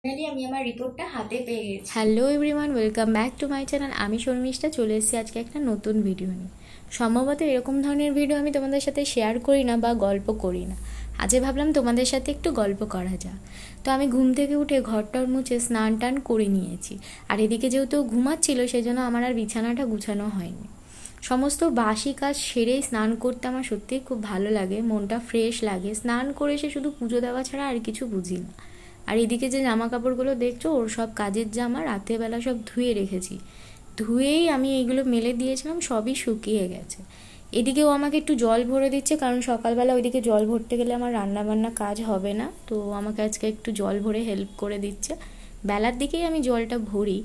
Finally আমি আমার রিপোর্টটা হাতে পেয়ে গেছি। Hello everyone, welcome back to my channel. আমি শর্মিষ্ঠা চলে এসেছি আজকে একটা নতুন ভিডিও নিয়ে। সম্ভবত এরকম ধরনের ভিডিও আমি তোমাদের সাথে শেয়ার করি না বা গল্প করি না। আজকে ভাবলাম তোমাদের সাথে একটু গল্প করা যাক। তো আমি ঘুম থেকে উঠে ঘরটর মুছে স্নান টান করে নিয়েছি। আর এদিকে যেহেতু ঘুমাচ্ছিল সেই জন্য আমার আর বিছানাটা গুছানো হয়নি। সমস্ত বাসি কাজ সেরেই স্নান করতে আমার সত্যিই খুব ভালো লাগে, মনটা ফ্রেশ লাগে। স্নান করে এসে শুধু পুজো দেওয়া ছাড়া আর কিছু বুঝি না। আর এদিকে যে জামা কাপড়গুলো দেখছো, ওর সব কাজের জামা রাতেরবেলা সব ধুয়ে রেখেছি। ধুয়েই আমি এইগুলো মেলে দিয়েছিলাম, সবই শুকিয়ে গেছে। এদিকেও আমাকে একটু জল ভরে দিচ্ছে, কারণ সকালবেলা ওইদিকে জল ভরতে গেলে আমার রান্না বান্না কাজ হবে না। তো আমাকে আজকে একটু জল ভরে হেল্প করে দিচ্ছে। বেলার দিকেই আমি জলটা ভরি।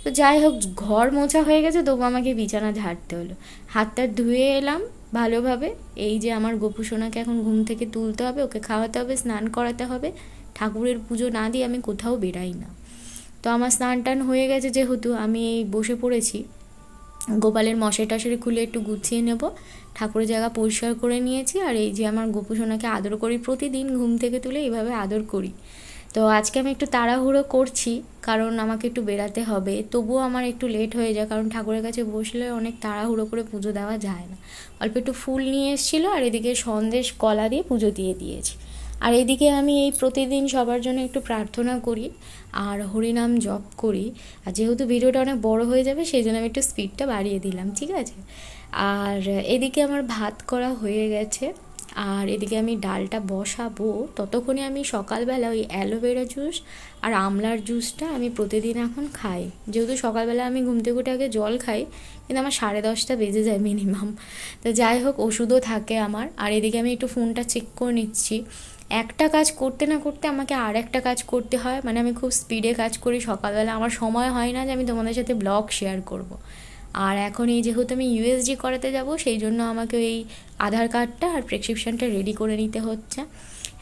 তো যাই হোক, ঘর মোছা হয়ে গেছে, তবু আমাকে বিছানা ঝাড়তে হলো। হাতটা ধুয়ে এলাম ভালোভাবে। এই যে আমার গোপু সোনাকে এখন ঘুম থেকে তুলতে হবে, ওকে খাওয়াতে হবে, স্নান করাতে হবে। ঠাকুরের পুজো না দিয়ে আমি কোথাও বেরাই না। তো আমার স্নান টান হয়ে গেছে, যেহেতু আমি বসে পড়েছি। গোপালের মশারি টশারি খুলে একটু গুছিয়ে নেব। ঠাকুরের জায়গা পরিষ্কার করে নিয়েছি। আর এই যে আমার গোপু সোনাকে আদর করি, প্রতিদিন ঘুম থেকে তুলে এইভাবে আদর করি। তো আজকে আমি একটু তাড়াহুড়ো করছি, কারণ আমাকে একটু বেরাতে হবে। তবুও আমার একটু লেট হয়ে যায়, কারণ ঠাকুরের কাছে বসলে অনেক তাড়াহুড়ো করে পুজো দেওয়া যায় না। অল্প একটু ফুল নিয়ে এসেছিলো, আর এদিকে সন্দেশ কলা দিয়ে পুজো দিয়ে দিয়েছি। আর এদিকে আমি এই প্রতিদিন সবার জন্য একটু প্রার্থনা করি আর হরিনাম জপ করি। আর যেহেতু ভিডিওটা অনেক বড় হয়ে যাবে, সেই জন্য আমি একটু স্পিডটা বাড়িয়ে দিলাম, ঠিক আছে। আর এদিকে আমার ভাত করা হয়ে গেছে। আর এদিকে আমি ডালটা বসাবো। ততক্ষণে আমি সকালবেলা ওই অ্যালোভেরা জুস আর আমলার জুসটা আমি প্রতিদিন এখন খাই। যেহেতু সকালবেলা আমি ঘুম থেকে উঠে আগে জল খাই, কিন্তু আমার 10:30 বেজে যায় মিনিমাম। তো যাই হোক, ওষুধও থাকে আমার। আর এদিকে আমি একটু ফোনটা চেক করে নিচ্ছি। একটা কাজ করতে না করতে আমাকে আর একটা কাজ করতে হয়, মানে আমি খুব স্পিডে কাজ করি সকালবেলা। আমার সময় হয় না যে আমি তোমাদের সাথে ব্লগ শেয়ার করব। আর এখন এই যেহেতু আমি ইউএসজি করাতে যাব, সেই জন্য আমাকে এই আধার কার্ডটা আর প্রেসক্রিপশানটা রেডি করে নিতে হচ্ছে।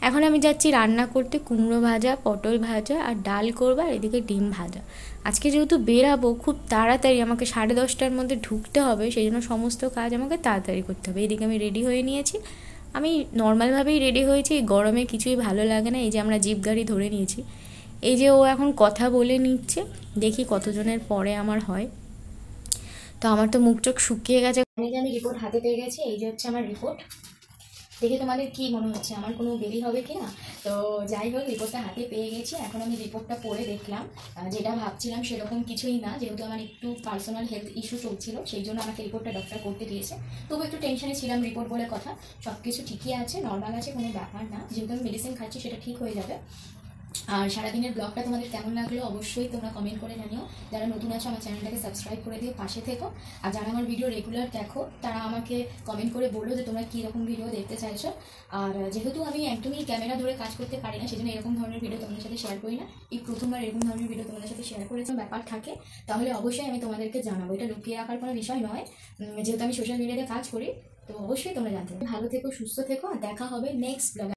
এখন আমি যাচ্ছি রান্না করতে। কুমড়ো ভাজা, পটল ভাজা আর ডাল করবো, আর এদিকে ডিম ভাজা। আজকে যেহেতু বেরাবো খুব তাড়াতাড়ি, আমাকে 10:30টার মধ্যে ঢুকতে হবে, সেই জন্য সমস্ত কাজ আমাকে তাড়াতাড়ি করতে হবে। এদিকে আমি রেডি হয়ে নিয়েছি। আমি নর্মালভাবেই রেডি হয়েছি, এই গরমে কিছুই ভালো লাগে না। এই যে আমরা জিপ গাড়ি ধরে নিয়েছি। এই যে ও এখন কথা বলে নিচ্ছে, দেখি কতজনের পরে আমার হয়। তো আমার তো মুখ চোখ শুকিয়ে গেছে। আমি রিপোর্ট হাতে পেয়ে গেছি। এই যে হচ্ছে আমার রিপোর্ট। দেখে তোমাদের কি মনে হচ্ছে, আমার কোনো দেরি হবে কি না? তো যাই হোক, রিপোর্টটা হাতে পেয়ে গেছি। এখন আমি রিপোর্টটা পড়ে দেখলাম, যেটা ভাবছিলাম সেরকম কিছুই না। যেহেতু আমার একটু পার্সোনাল হেলথ ইস্যু চলছিল, সেই জন্য আমাকে রিপোর্টটা ডক্টর করতে দিয়েছে। তবু একটু টেনশনে ছিলাম। রিপোর্ট বলে কথা, সব কিছু ঠিকই আছে, নর্মাল আছে, কোনো ব্যাপার না। যেহেতু আমি মেডিসিন খাচ্ছি, সেটা ঠিক হয়ে যাবে। আর সারাদিনের ব্লগটা তোমাদের কেমন লাগলো অবশ্যই তোমরা কমেন্ট করে জানিও। যারা নতুন আছো আমার চ্যানেলটাকে সাবস্ক্রাইব করে দিয়ে পাশে থেকো। আর যারা আমার ভিডিও রেগুলার দেখো, তারা আমাকে কমেন্ট করে বলো যে তোমরা কীরকম ভিডিও দেখতে চাইছো। আর যেহেতু আমি একদমই ক্যামেরা ধরে কাজ করতে পারি না, সেজন্য এরকম ধরনের ভিডিও তোমাদের সাথে শেয়ার করি না। এই প্রথমবার এরকম ধরনের ভিডিও তোমাদের সাথে শেয়ার করেছে। ব্যাপার থাকে তাহলে অবশ্যই আমি তোমাদেরকে জানাবো। এটা লুকিয়ে রাখার কোনো বিষয় নয়, যেহেতু আমি সোশ্যাল মিডিয়াতে কাজ করি। তো অবশ্যই তোমরা জানতে। ভালো থেকো, সুস্থ থেকো, আর দেখা হবে নেক্সট ব্লগে।